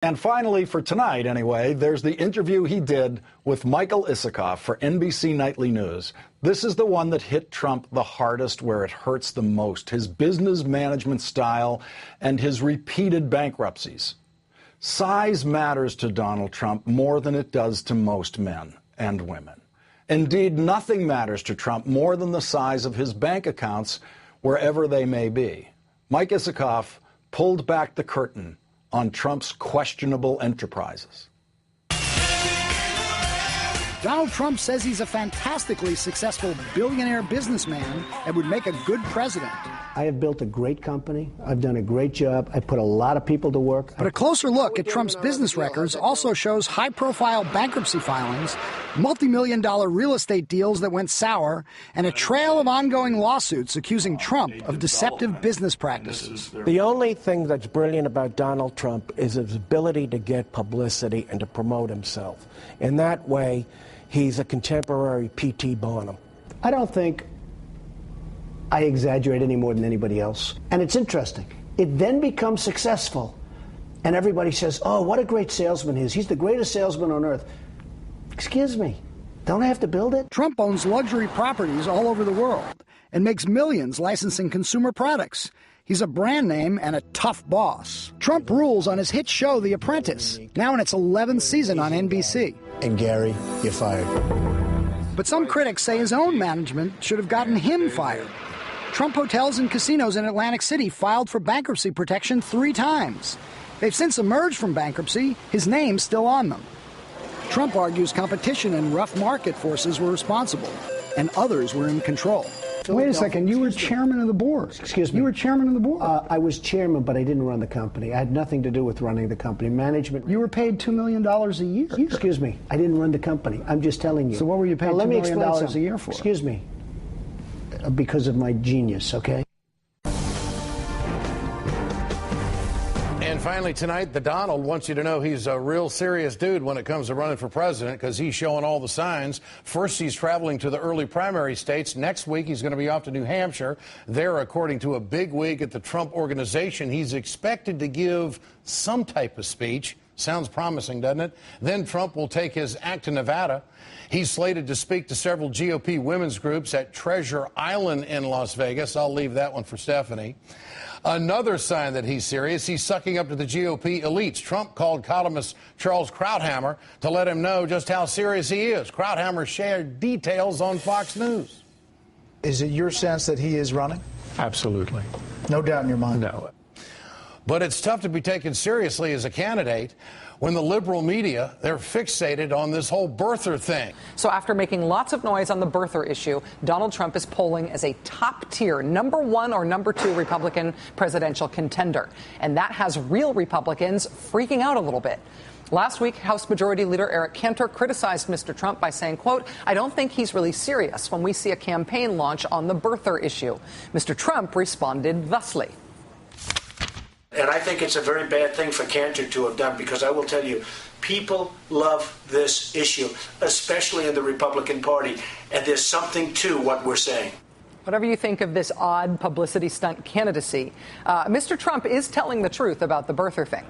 And finally, for tonight anyway, there's the interview he did with Michael Isikoff for NBC Nightly News. This is the one that hit Trump the hardest, where it hurts the most: his business management style and his repeated bankruptcies. Size matters to Donald Trump more than it does to most men and women. Indeed, nothing matters to Trump more than the size of his bank accounts, wherever they may be. Mike Isikoff pulled back the curtain on Trump's questionable enterprises. Donald Trump says he's a fantastically successful billionaire businessman and would make a good president. I have built a great company. I've done a great job. I put a lot of people to work. But a closer look at Trump's business records also shows high-profile bankruptcy filings, multi-million-dollar real estate deals that went sour, and a trail of ongoing lawsuits accusing Trump of deceptive business practices. The only thing that's brilliant about Donald Trump is his ability to get publicity and to promote himself. In that way, he's a contemporary P.T. Barnum. I don't think I exaggerate any more than anybody else. And it's interesting. It then becomes successful. And everybody says, oh, what a great salesman he is. He's the greatest salesman on earth. Excuse me. Don't I have to build it? Trump owns luxury properties all over the world and makes millions licensing consumer products. He's a brand name and a tough boss. Trump rules on his hit show, The Apprentice, now in its 11th season on NBC. And Gary, you're fired. But some critics say his own management should have gotten him fired. Trump hotels and casinos in Atlantic City filed for bankruptcy protection 3 times. They've since emerged from bankruptcy, his name's still on them. Trump argues competition and rough market forces were responsible, and others were in control. Wait a second, you were chairman of the board. Excuse me. You were chairman of the board. I was chairman, but I didn't run the company. I had nothing to do with running the company. Management. You were paid $2 million a year. Excuse me. I didn't run the company. I'm just telling you. So what were you paid $2 million a year for? Excuse me. Because of my genius, okay? And finally tonight, the Donald wants you to know he's a real serious dude when it comes to running for president, because he's showing all the signs. First, he's traveling to the early primary states. Next week, he's going to be off to New Hampshire. There, according to a bigwig at the Trump Organization, he's expected to give some type of speech. Sounds promising, doesn't it? Then Trump will take his act to Nevada. He's slated to speak to several GOP women's groups at Treasure Island in Las Vegas. I'll leave that one for Stephanie. Another sign that he's serious, he's sucking up to the GOP elites. Trump called columnist Charles Krauthammer to let him know just how serious he is. Krauthammer shared details on Fox News. Is it your sense that he is running? Absolutely. No doubt in your mind? No. But it's tough to be taken seriously as a candidate when the liberal media, they're fixated on this whole birther thing. So after making lots of noise on the birther issue, Donald Trump is polling as a top-tier #1 or #2 Republican presidential contender. And that has real Republicans freaking out a little bit. Last week, House Majority Leader Eric Cantor criticized Mr. Trump by saying, quote, "I don't think he's really serious when we see a campaign launch on the birther issue." Mr. Trump responded thusly. And I think it's a very bad thing for Cantor to have done, because I will tell you, people love this issue, especially in the Republican Party. And there's something to what we're saying. Whatever you think of this odd publicity stunt candidacy, Mr. Trump is telling the truth about the birther thing.